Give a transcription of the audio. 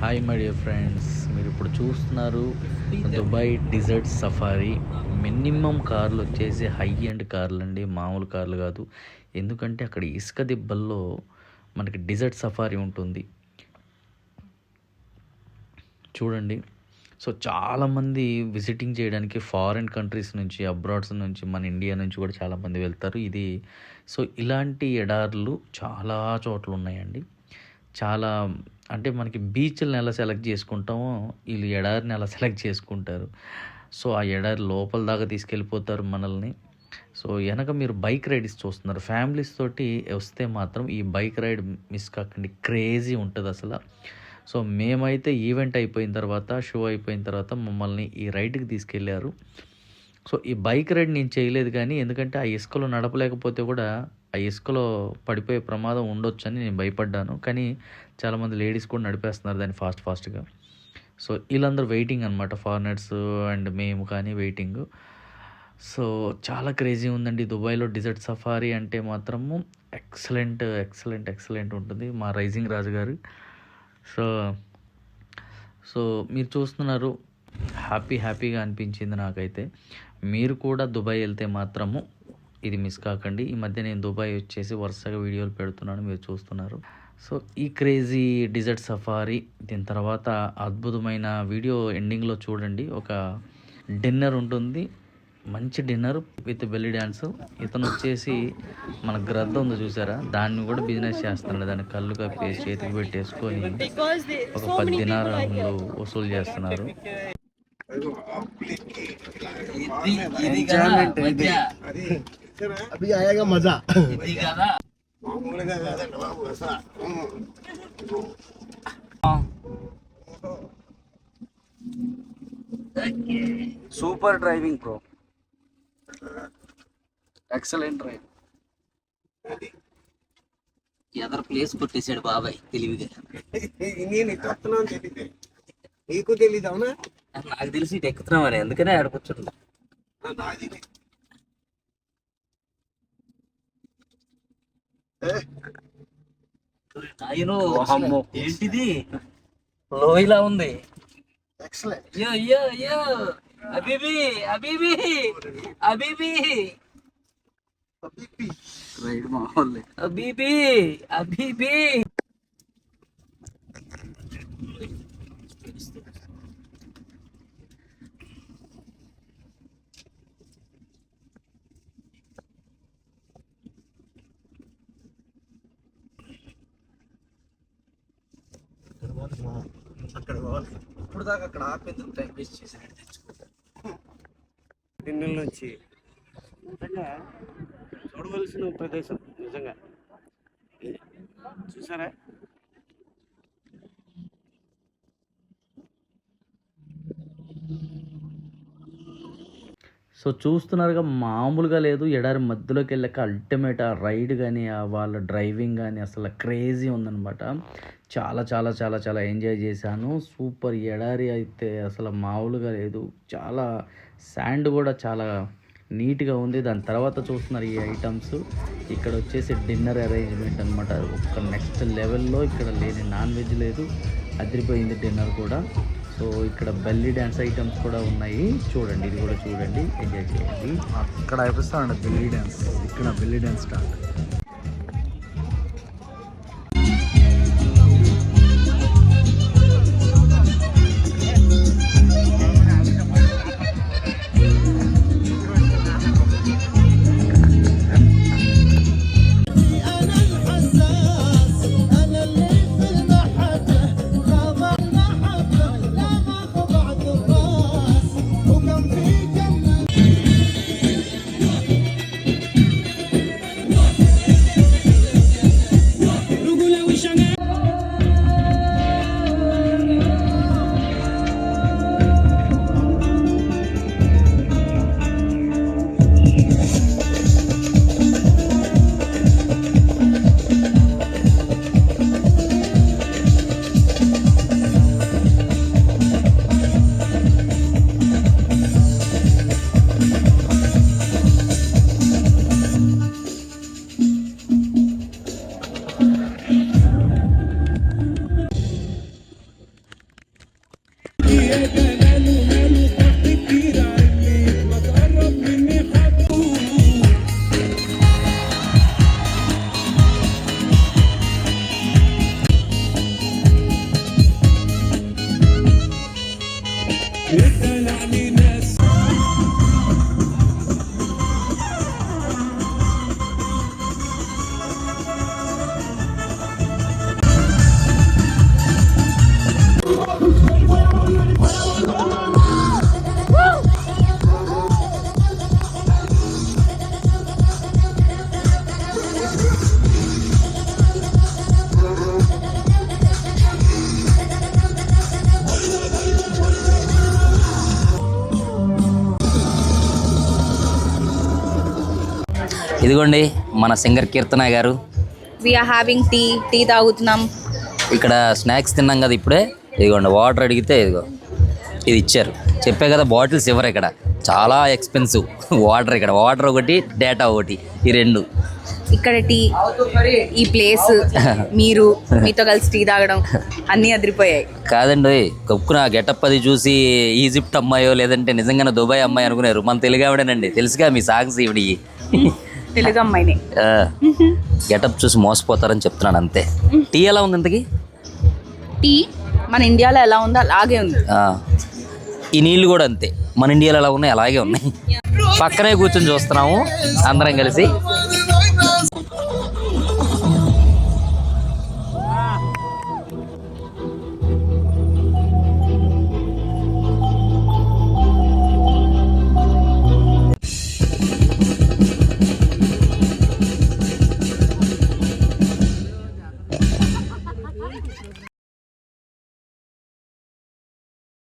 Hi my dear friends, మీరు ఇప్పుడు చూస్తున్నారు దుబాయ్ డిజర్ట్ సఫారీ. మినిమం కార్లు వచ్చేసి హై ఎండ్ కార్లు అండి, మామూలు కార్లు కాదు. ఎందుకంటే అక్కడ ఇసుక దిబ్బల్లో మనకి డిజర్ట్ సఫారీ ఉంటుంది చూడండి. సో చాలామంది విజిటింగ్ చేయడానికి ఫారిన్ కంట్రీస్ నుంచి, అబ్రాడ్స్ నుంచి, మన ఇండియా నుంచి కూడా చాలామంది వెళ్తారు. ఇది సో ఇలాంటి ఎడార్లు చాలా చోట్ల ఉన్నాయండి. చాలా అంటే మనకి బీచ్లను ఎలా సెలెక్ట్ చేసుకుంటామో వీళ్ళు ఎడారిని ఎలా సెలెక్ట్ చేసుకుంటారు. సో ఆ ఎడారి లోపల దాకా తీసుకెళ్ళిపోతారు మనల్ని. సో వెనక మీరు బైక్ రైడ్స్ చూస్తున్నారు. ఫ్యామిలీస్ తోటి వస్తే మాత్రం ఈ బైక్ రైడ్ మిస్ కాకండి, క్రేజీ ఉంటుంది అసలు. సో మేమైతే ఈవెంట్ అయిపోయిన తర్వాత, షో అయిపోయిన తర్వాత మమ్మల్ని ఈ రైడ్కి తీసుకెళ్ళారు. సో ఈ బైక్ రైడ్ నేను చేయలేదు, కానీ ఎందుకంటే ఆ ఇసుకలో నడపలేకపోతే కూడా ఆ ఇసుకలో పడిపోయే ప్రమాదం ఉండొచ్చు అని నేను భయపడ్డాను. కానీ చాలామంది లేడీస్ కూడా నడిపేస్తున్నారు దాన్ని ఫాస్ట్గా. సో వీళ్ళందరూ వెయిటింగ్ అనమాట, ఫారినర్స్ అండ్ మేము కానీ వెయిటింగ్. సో చాలా క్రేజీ ఉందండి దుబాయ్లో డిజర్ట్ సఫారీ అంటే మాత్రము ఎక్సలెంట్ ఉంటుంది మా రైజింగ్ రాజు గారు. సో మీరు చూస్తున్నారు, హ్యాపీగా అనిపించింది నాకైతే. మీరు కూడా దుబాయ్ వెళ్తే మాత్రము ఇది మిస్ కాకండి. ఈ మధ్య నేను దుబాయ్ వచ్చేసి వరుసగా వీడియోలు పెడుతున్నాను, మీరు చూస్తున్నారు. సో ఈ క్రేజీ డిజర్ట్ సఫారీ, దీని తర్వాత అద్భుతమైన వీడియో ఎండింగ్లో చూడండి. ఒక డిన్నర్ ఉంటుంది, మంచి డిన్నర్ విత్ బెల్లీ డ్యాన్స్. ఇతను వచ్చేసి మన గ్రద్ద ఉంది చూసారా, దాన్ని కూడా బిజినెస్ చేస్తున్నాడు. దాన్ని కళ్ళు కప్పేసి చేతికి పెట్టేసుకొని ఒక 10 దినారాలు వసూలు చేస్తున్నారు. अभी आएगा मजा. Super driving bro, excellent drive. Either place కొట్టేశాడు బాబాయ్ తెలివిగా. నేను ఎక్కుతున్నాను తెలియదు, నీకు తెలీదు అవునా? నాకు తెలిసి ఇటు ఎక్కుతున్నామని, అందుకనే ఆడకొచ్చుంటా. ఏంటిది లోయలా ఉంది. అబీబీ రైడ్ మామూలు. అబీబీ అక్కడ పోవాలి. ఇప్పుడు దాకా అక్కడ ఆపేందుకు టైం వేస్ట్ చేసినట్టు తెచ్చుకుంటా. దిన్నెల నుంచి నిజంగా చూడవలసిన ప్రదేశం నిజంగా చూసారా. సో చూస్తున్నారుగా, మామూలుగా లేదు. ఎడారి మధ్యలోకి వెళ్ళాక అల్టిమేట్ ఆ రైడ్ కానీ, ఆ వాళ్ళ డ్రైవింగ్ కానీ అసలు క్రేజీ ఉందన్నమాట. చాలా ఎంజాయ్ చేశాను. సూపర్ ఎడారి అయితే అసలు మామూలుగా లేదు. చాలా శాండ్ కూడా చాలా నీట్గా ఉంది. దాని తర్వాత చూస్తున్నారు ఈ ఐటమ్స్. ఇక్కడ వచ్చేసి డిన్నర్ అరేంజ్మెంట్ అనమాట, ఒక నెక్స్ట్ లెవెల్లో. ఇక్కడ లేని నాన్ వెజ్ లేదు, అదిరిపోయింది డిన్నర్ కూడా. సో ఇక్కడ బెల్లీ డ్యాన్స్ ఐటమ్స్ కూడా ఉన్నాయి, చూడండి. ఇది కూడా చూడండి, ఎంజాయ్ చేయండి. అక్కడ అయిపోతానండి బెల్లీ డ్యాన్స్, ఇక్కడ బెల్లీ డ్యాన్స్ స్టార్ట్. ఇదిగోండి మన సింగర్ కీర్తన గారు. వీఆర్ హ్యావింగ్ టీ తాగుతున్నాం. ఇక్కడ స్నాక్స్ తిన్నాం కదా ఇప్పుడే. ఇదిగోండి వాటర్ అడిగితే ఇదిగో ఇది ఇచ్చారు. చెప్పే కదా బాటిల్స్ ఇవ్వరు ఇక్కడ, చాలా ఎక్స్పెన్సివ్ వాటర్. ఇక్కడ వాటర్ ఒకటి, డేటా ఒకటి, ఈ రెండు. ఇక్కడ టీ, ఈ ప్లేస్, మీరు మీతో కలిసి టీ తాగడం అన్నీ అదిరిపోయాయి. కాదండి, కప్పున గెటప్ అది చూసి ఈజిప్ట్ అమ్మాయో లేదంటే నిజంగానే దుబాయ్ అమ్మాయి అనుకున్నారు. మన తెలుగు ఆవిడేనండి, తెలుసుగా మీ సాంగ్స్ ఇవిడి. తెలుగు అమ్మాయినే. గెటప్ చూసి మోసపోతారని చెప్తున్నాను అంతే. టీ ఎలా ఉంది ఇంతకి? టీ మన ఇండియాలో ఎలా ఉందో అలాగే ఉంది. ఈ నీళ్ళు కూడా అంతే, మన ఇండియాలో ఎలా ఉన్నాయి అలాగే ఉన్నాయి. పక్కనే కూర్చొని చూస్తున్నాము అందరం కలిసి.